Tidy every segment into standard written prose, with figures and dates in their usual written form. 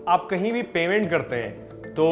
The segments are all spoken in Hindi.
आप कहीं भी पेमेंट करते हैं तो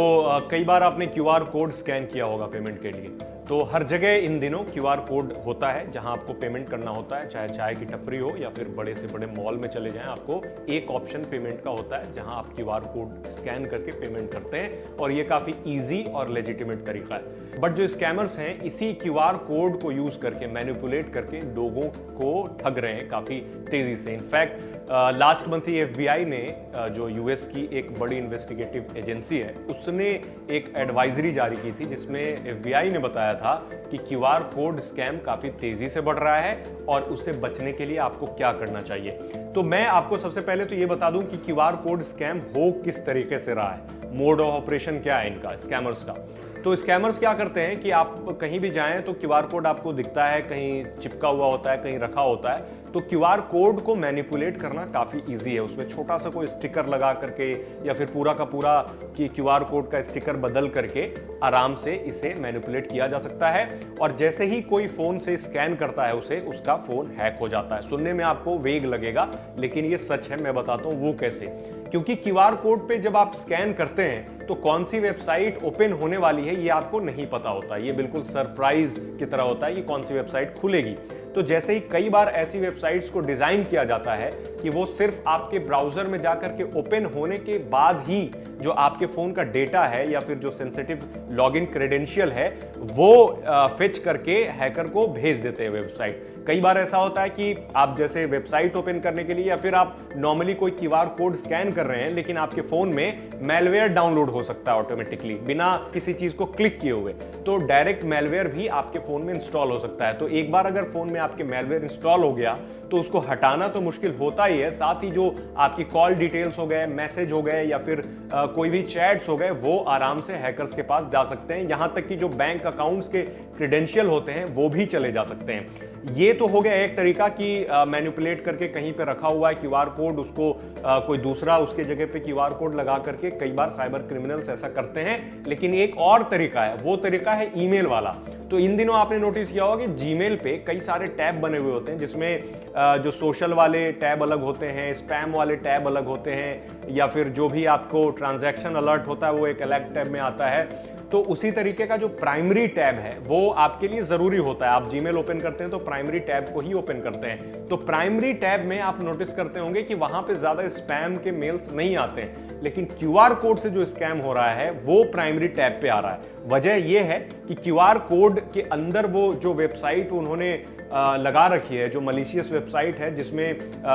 कई बार आपने क्यूआर कोड स्कैन किया होगा पेमेंट के लिए। तो हर जगह इन दिनों क्यूआर कोड होता है जहां आपको पेमेंट करना होता है, चाहे चाय की टपरी हो या फिर बड़े से बड़े मॉल में चले जाएं, आपको एक ऑप्शन पेमेंट का होता है जहां आप क्यूआर कोड स्कैन करके पेमेंट करते हैं और ये काफ़ी ईजी और लेजिटिमेट तरीका है। बट जो स्कैमर्स हैं इसी क्यूआर कोड को यूज़ करके मैनिपुलेट करके लोगों को ठग रहे हैं काफ़ी तेज़ी से। इनफैक्ट लास्ट मंथ ही FBI ने जो US की एक बड़ी इन्वेस्टिगेटिव एजेंसी है उसने एक एडवाइजरी जारी की थी जिसमें FBI ने बताया था कि क्यूआर कोड स्कैम काफ़ी तेज़ी से बढ़ रहा है और उससे बचने के लिए आपको क्या करना चाहिए। तो मैं आपको सबसे पहले तो ये बता दूं कि क्यूआर कोड स्कैम हो किस तरीके से रहा है, मोड ऑफ ऑपरेशन क्या है इनका स्कैमर्स का। तो स्कैमर्स क्या करते हैं कि आप कहीं भी जाएं तो क्यूआर कोड आपको दिखता है, कहीं चिपका हुआ होता है, कहीं रखा होता है। तो क्यूआर कोड को मैनिपुलेट करना काफ़ी इजी है। उसमें छोटा सा कोई स्टिकर लगा करके या फिर पूरा का पूरा कि क्यूआर कोड का स्टिकर बदल करके आराम से इसे मैनिपुलेट किया जा सकता है। और जैसे ही कोई फ़ोन से स्कैन करता है उसे, उसका फ़ोन हैक हो जाता है। सुनने में आपको वेग लगेगा लेकिन ये सच है, मैं बताता हूँ वो कैसे। क्योंकि क्यूआर कोड पे जब आप स्कैन करते हैं तो कौन सी वेबसाइट ओपन होने वाली है ये आपको नहीं पता होता। ये बिल्कुल सरप्राइज की तरह होता है कि कौन सी वेबसाइट खुलेगी। तो जैसे ही कई बार ऐसी वेबसाइट्स को डिजाइन किया जाता है कि वो सिर्फ आपके ब्राउजर में जाकर के ओपन होने के बाद ही जो आपके फोन का डेटा है या फिर जो सेंसिटिव लॉगिन क्रेडेंशियल है वो फेच करके हैकर को भेज देते हैं वेबसाइट। कई बार ऐसा होता है कि आप जैसे वेबसाइट ओपन करने के लिए या फिर आप नॉर्मली कोई क्यूआर कोड स्कैन कर रहे हैं लेकिन आपके फोन में मैलवेयर डाउनलोड हो सकता है ऑटोमेटिकली बिना किसी चीज को क्लिक किए हुए। तो डायरेक्ट मैलवेयर भी आपके फोन में इंस्टॉल हो सकता है। तो एक बार अगर फोन में आपके मैलवेयर इंस्टॉल हो गया तो उसको हटाना तो मुश्किल होता ही है, साथ ही जो आपकी कॉल डिटेल्स हो गए, मैसेज हो गए या फिर कोई भी चैट्स हो गए वो आराम से हैकर्स के पास जा सकते हैं। यहां तक कि जो बैंक अकाउंट्स के क्रेडेंशियल होते हैं वो भी चले जा सकते हैं। ये तो हो गया एक तरीका कि मैनिपुलेट करके कहीं पे रखा हुआ है क्यूआर कोड, उसको कोई दूसरा उसके जगह पे क्यूआर कोड लगा करके कई बार साइबर क्रिमिनल्स ऐसा करते हैं। लेकिन एक और तरीका है, वो तरीका है ईमेल वाला। तो इन दिनों आपने नोटिस किया होगा कि जीमेल पे कई सारे टैब बने हुए होते हैं जिसमें जो सोशल वाले टैब अलग होते हैं, स्पैम वाले टैब अलग होते हैं या फिर जो भी आपको ट्रांजैक्शन अलर्ट होता है वो एक अलग टैब में आता है। तो उसी तरीके का जो प्राइमरी टैब है वो आपके लिए जरूरी होता है। आप जीमेल ओपन करते हैं तो प्राइमरी टैब को ही ओपन करते हैं। तो प्राइमरी टैब में आप नोटिस करते होंगे कि वहां पे ज्यादा स्पैम के मेल्स नहीं आते हैं, लेकिन क्यूआर कोड से जो स्कैम हो रहा है वो प्राइमरी टैब पे आ रहा है। वजह यह है कि क्यूआर कोड के अंदर वो जो वेबसाइट उन्होंने लगा रखी है, जो मलिशियस वेबसाइट है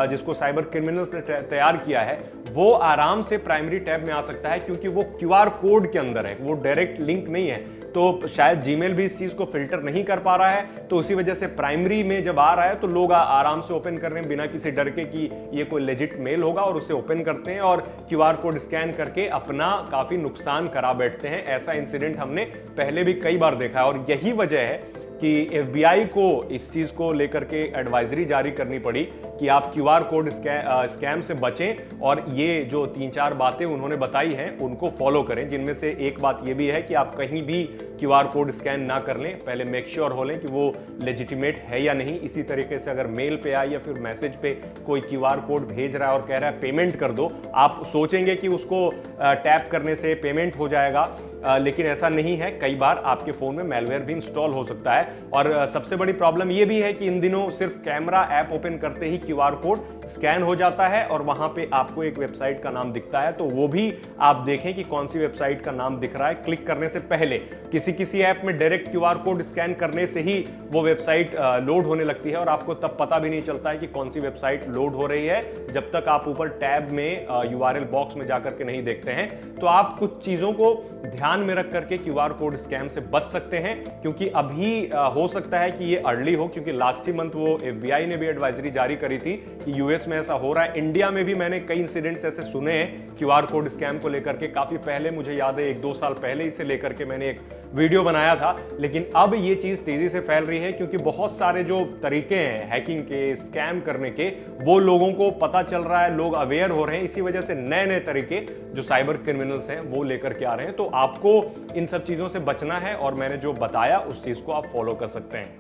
जिसको साइबर क्रिमिनल्स ने तैयार किया है, वो आराम से प्राइमरी टैब में आ सकता है क्योंकि वो क्यूआर कोड के अंदर है, वो डायरेक्ट लिंक नहीं है। तो शायद जीमेल भी इस चीज को फिल्टर नहीं कर पा रहा है, तो उसी वजह से प्राइमरी में जब आ रहा है तो लोग आराम से ओपन कर रहे हैं बिना किसी डर के कि ये कोई लेजिट मेल होगा, और उसे ओपन करते हैं और क्यूआर कोड स्कैन करके अपना काफी नुकसान करा बैठते हैं। ऐसा इंसिडेंट हमने पहले भी कई बार देखा है और यही वजह है कि FBI को इस चीज को लेकर के एडवाइजरी जारी करनी पड़ी कि आप क्यूआर कोड स्कैम से बचें और ये जो 3-4 बातें उन्होंने बताई हैं उनको फॉलो करें। जिनमें से एक बात ये भी है कि आप कहीं भी क्यूआर कोड स्कैन ना कर लें, पहले मेक श्योर हो लें कि वो लेजिटिमेट है या नहीं। इसी तरीके से अगर मेल पे आए या फिर मैसेज पे कोई क्यूआर कोड भेज रहा है और कह रहा है पेमेंट कर दो, आप सोचेंगे कि उसको टैप करने से पेमेंट हो जाएगा, लेकिन ऐसा नहीं है। कई बार आपके फोन में मैलवेयर भी इंस्टॉल हो सकता है। और सबसे बड़ी प्रॉब्लम यह भी है कि इन दिनों सिर्फ कैमरा ऐप ओपन करते ही क्यूआर कोड स्कैन हो जाता है और वहां पे आपको एक वेबसाइट का नाम दिखता है। तो वो भी आप देखें कि कौन सी वेबसाइट का नाम दिख रहा है क्लिक करने से पहले। किसी ऐप में डायरेक्ट क्यूआर कोड स्कैन करने से ही वो वेबसाइट लोड होने लगती है और आपको तब पता भी नहीं चलता है कि कौन सी वेबसाइट लोड हो रही है जब तक आप ऊपर टैब में URL बॉक्स में जाकर के नहीं देखते हैं। तो आप कुछ चीजों को ध्यान में रख करके क्यूआर कोड स्कैम से बच सकते हैं, क्योंकि अभी हो सकता है कि ये अर्ली हो, क्योंकि लास्ट ही मंथ वो FBI ने भी एडवाइजरी जारी करी थी कि US में ऐसा हो रहा है। इंडिया में भी मैंने कई इंसिडेंट्स ऐसे सुने हैं क्यूआर कोड स्कैम को लेकर के। काफी पहले, मुझे याद है 1-2 साल पहले इसे लेकर के मैंने एक वीडियो बनाया था, लेकिन अब ये चीज तेजी से फैल रही है क्योंकि बहुत सारे जो तरीके हैं हैकिंग के, स्कैम करने के, वो लोगों को पता चल रहा है, लोग अवेयर हो रहे हैं। इसी वजह से नए नए तरीके जो साइबर क्रिमिनल्स हैं वो लेकर के आ रहे हैं। तो आपको इन सब चीजों से बचना है और मैंने जो बताया उस चीज को आप फॉलो कर सकते हैं।